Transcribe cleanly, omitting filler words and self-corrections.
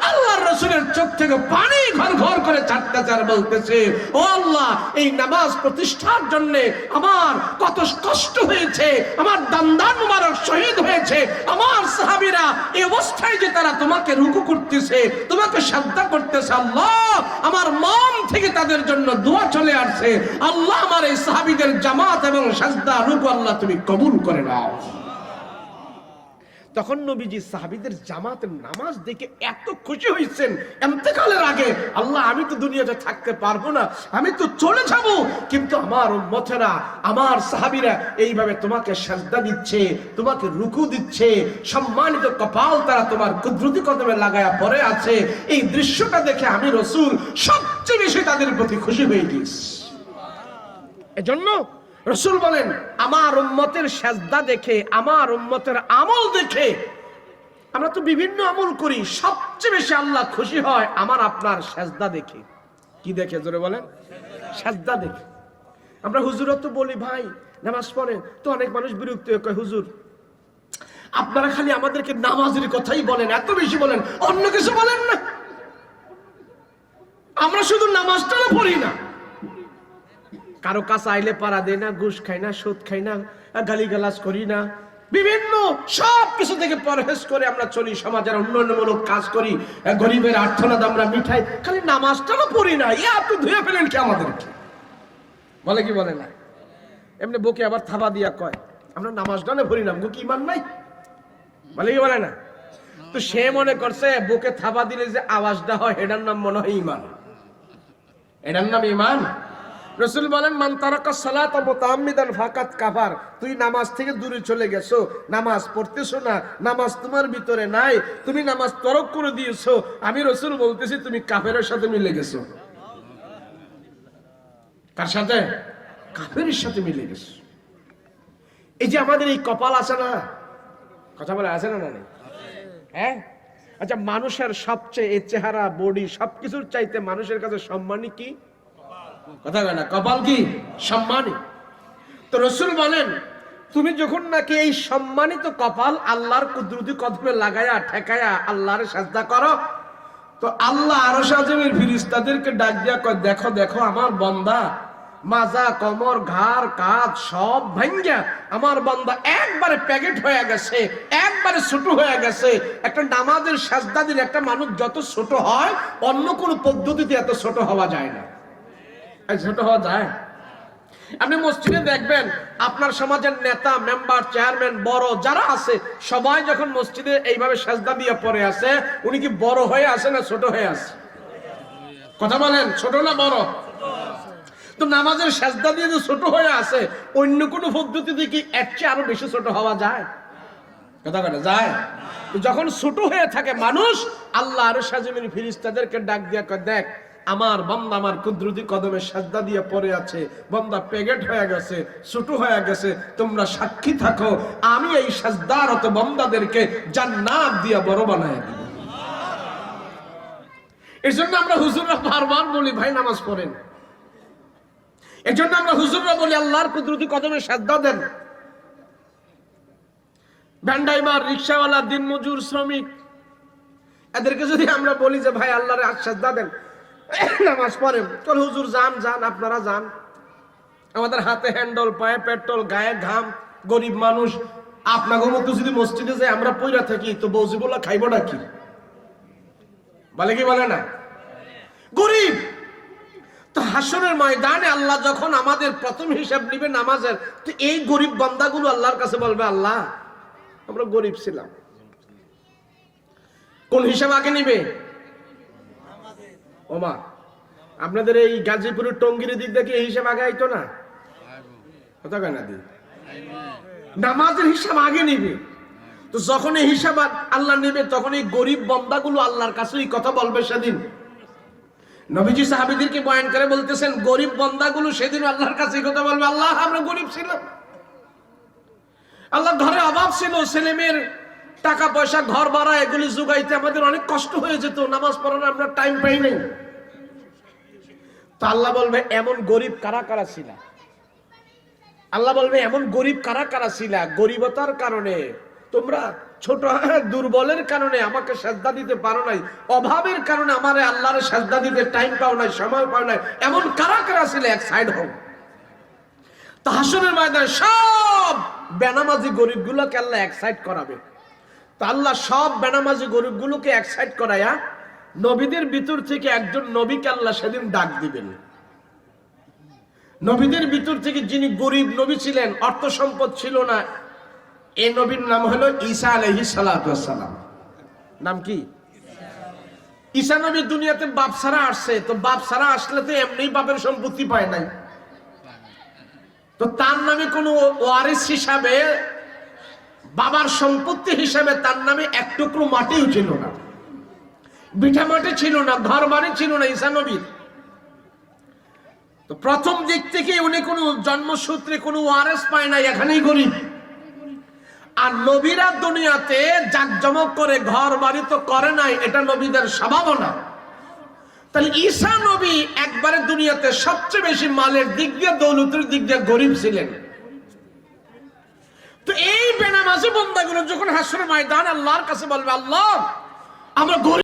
আল্লাহর রাসূলের চোখ থেকে পানি ঘর ঘর করে ছাড়তেছে আর বলতেছে, ও আল্লাহ, এই নামাজ প্রতিষ্ঠার জন্য আমার কত কষ্ট হয়েছে, আমার দান্দান মুবারক শহীদ হয়েছে, আমার সাহাবীরা এই অবস্থায় যে তারা তোমাকে রুকু করতেছে, তোমাকে সাজদা করতেছে, আল্লাহ আমার মন থেকে তাদের জন্য দোয়া চলে আসছে, আল্লাহ আমার এই সাহাবীদের জামাত এবং সাজদা রুকু আল্লাহ তুমি কবুল করে নাও। তখন নবীজি সাহাবীদের জামাতের নামাজ দেখে এত খুশি হয়েছেন, ইন্তেকালের আগে, আল্লাহ আমি তো দুনিয়াতে থাকতে পারবো না, আমি তো চলে যাব, কিন্তু আমার উম্মতেরা, আমার সাহাবীরা এইভাবে তোমাকে সাজদা দিচ্ছে, তোমাকে রুকু দিচ্ছে, সম্মানিত কপাল তারা তোমার কুদরতি কদমে লাগায়া পড়ে আছে, এই দৃশ্যটা দেখে আমি রাসূল সবচেয়ে বেশি তাদের প্রতি খুশি হয়ে গেছি। এজন্য রাসূল বলেন, আমার উম্মতের সাজদা দেখে, আমার উম্মতের আমল দেখে, আমরা তো বিভিন্ন আমল করি, সবচেয়ে বেশি আল্লাহ খুশি হয় আমার আপনার সাজদা দেখে। কি দেখে? জোরে বলেন। সাজদা দেখে। আমরা হুজুরও তো বলি, ভাই নামাজ পড়েন, তো অনেক মানুষ বিরক্ত হয়ে কয়, হুজুর আপনারা খালি আমাদেরকে নামাজের কথাই বলেন, এত বেশি বলেন, অন্য কিছু বলেন না। আমরা শুধু নামাজটা পড়ি না, কারো কাছে আইলে পাড়া দেয় না, ঘুষ খাই না, সুদ খাই না, গালিগালাজ করি না, বিভিন্ন সব কিছু থেকে পরহেজ করে আমরা চলি, সমাজের উন্নয়নমূলক কাজ করি, গরিবের আর্থনাদ আমরা মিঠাই, খালি নামাজটাও পড়ি না। আপনি ধুয়ে ফেলেন কি আমাদেরকে? বলে কি বলে না? এমনি বুকে আবার থাবা দিয়া কয়, আমরা নামাজটা না পড়ি না, বুকে ইমান নাই, বলে কি বলে না? তো সে মনে করছে বুকে থাবা দিলে যে আওয়াজটা হয় এটার নাম মনে হয় ইমান, এটার নাম ইমান। রাসূল বলেন, মান তারাকা সালাতা মুতাআম্মিদান ফাকাত কাফার। তুই নামাজ থেকে দূরে চলে গেছো, নামাজ পড়তেছো না, নামাজ তোমার ভিতরে নাই, তুমি নামাজ তরক করে দিয়েছো, আমি রাসূল বলতেছি তুমি কাফেরের সাথে মিলে গেছো। কার সাথে? কাফেরের সাথে মিলে গেছো। এই যে আমাদের এই কপাল আছে না, কথা বলে আছে না? না নেই? হ্যাঁ, আচ্ছা, মানুষের সবচেয়ে এই চেহারা, বডি সবকিছুর চাইতে মানুষের কাছে সম্মানী কি? কথা বলে না, কপাল কি সম্মানী। তো রাসূল বলেন, তুমি যখন নাকি এই সম্মানিত কপাল আল্লাহর কুদরতি কদমে লাগায়া ঠেকায়া আল্লাহর সাজদা করো, তো আল্লাহ আরশ আজিমের ফেরেশতাদেরকে ডাক দিয়া কয়, দেখো দেখো আমার বান্দা, মাজা, কোমর, ঘাড়, কাঁধ সব ভাঙ্গা আমার বান্দা একবারে প্যাকেট হয়ে গেছে, একবারে ছোট হয়ে গেছে। একটা নামাজের সাজদা দিলে একটা মানুষ যত ছোট হয়, অন্য কোনো পদ্ধতিতে এত ছোট হওয়া যায় না। ছোট হওয়া যায়? আপনি মসজিদে দেখবেন, আপনার সমাজের নেতা, মেম্বার, চেয়ারম্যান, বড় যারা আছে, সবাই যখন মসজিদে এইভাবে সাজদা দিয়ে পড়ে আছে, উনি কি বড় হয়ে আছে না ছোট হয়ে আছে? কথা বলেন, ছোট না বড়? তো নামাজের সাজদা দিয়ে যে ছোট হয়ে আছে, অন্য কোনো পদ্ধতিতে কি এর চেয়ে আরো বেশি ছোট হওয়া যায়? কথা বলে যায়? যখন ছোট হয়ে থাকে মানুষ, আল্লাহ আরশ আজিমের ফেরেশতাদেরকে ডাক দিয়া কয়, দেখ আমার বান্দা আমার কুদরতি কদমে সাজদা দিয়ে পড়ে আছে, বান্দা প্যাকেট হয়ে গেছে, ছোট হয়ে গেছে, তোমরা সাক্ষী থাকো, আমি এই সাজদারত বান্দাদেরকে জান্নাত দিয়া বড় বানায় দিব। এই জন্য আমরা হুজুররা বারবার বলি, ভাই নামাজ পড়েন। এই জন্য আমরা হুজুররা বলি, আল্লাহর কুদরতি কদমে সাজদা দেন। ভ্যান্ডাইমার, রিক্সাওয়ালা, দিনমজুর, শ্রমিক, এদেরকে যদি আমরা বলি যে ভাই আল্লাহর সাজদা দেন, নামাজ পড়েন, চল হুজুর যান যান, আপনারা যান, আমাদের হাতে হ্যান্ডল, পায়ে পেট্রোল, গায়ে ঘাম, গরিব মানুষ, আপনাদের মতো যদি মসজিদে যাই আমরা পয়রা থাকি, তো বৌজিবুল্লাহ খাইবটা কি? বলে কি বলে না? গরিব। তো হাসরের ময়দানে আল্লাহ যখন আমাদের প্রথম হিসাব নিবে নামাজের, তো এই গরিব বান্দাগুলো আল্লাহর কাছে বলবে, আল্লাহ আমরা গরিব ছিলাম। কোন হিসাব আগে নিবে? ওমা, আপনাদের এই গাজীপুরের টঙ্গীর দিক থেকে এই হিসাব আগে আইতো না? কথা কেন দি? নামাজের হিসাব আগে নিবে। তো যখন এই হিসাব আল্লাহ নেবে, তখন এই গরিব বান্দাগুলো আল্লাহর কাছে এই কথা বলবে সেদিন। নবীজি সাহাবীদেরকে বয়ান করে বলতেছেন, গরিব বান্দাগুলো সেদিন আল্লাহর কাছে এই কথা বলবে, আল্লাহ আমরা গরিব ছিলাম, আল্লাহ ঘরে অভাব ছিল, ছেলে মেয়ের টাকা পয়সা, ঘর ভাড়া এগুলি জোগাইতে আমাদের অনেক কষ্ট হয়ে যেত, নামাজ পড়ার আমরা টাইম পাই নাই। তো আল্লাহ বলবে, এমন গরিব কারা কারা ছিল? আল্লাহ বলবে, এমন গরিব কারা কারা ছিল, গরিবতার কারণে তোমরা ছোট দুর্বলের কারণে আমাকে সেজদা দিতে পারো নাই, অভাবের কারণে আমারে আল্লাহর সেজদা দিতে টাইম পাও নাই, সময় পাও নাই, এমন কারা কারা ছিল এক সাইড হোক। তো হাসরের ময়দানে সব বেনামাজি গরিবগুলোকে আল্লাহ এক সাইড করাবে। তো আল্লাহ সব বেনামাজি গরিবগুলোকে এক সাইড করায়া নবীদের ভিতর থেকে একজন নবীকে আল্লাহ সেদিন ডাক দিবেন। নবীদের ভিতর থেকে যিনি গরিব নবী ছিলেন, অর্থ সম্পদ ছিল না, এই নবীর নাম হলো ঈসা আলাইহিস সালাতু ওয়াস সালাম। নাম কি? ঈসা নবী দুনিয়াতে বাপ ছাড়া আসছে। তো বাপ ছাড়া আসলে তো এমনি বাপের সম্পত্তি পায় নাই, তো তার নামে কোনো ওয়ারিস হিসাবে, বাবার সম্পত্তি হিসাবে তার নামে এক টুকরো মাটিও ছিল না, বিঠা মাটি ছিল না, ঘর বাড়ি ছিল না ঈসা নবীর। তো প্রথম দিক থেকে উনি কোনো জন্মসূত্রে কোনো ওয়ারিস পায় নাই, এখানেই গরিব। আর নবীরা দুনিয়াতে জাকজমক করে ঘর বাড়ি তো করে নাই, এটা নবীদের স্বভাব না। তাহলে ঈসা নবী একবারে দুনিয়াতে সবচেয়ে বেশি মালের দিক দিয়ে, দৌলতের দিক দিয়ে গরিব ছিলেন। তো এই বেনামাজি বান্দাগুলো যখন হাসরের ময়দানে আল্লাহর কাছে বলবে, আল্লাহ আমরা গরিব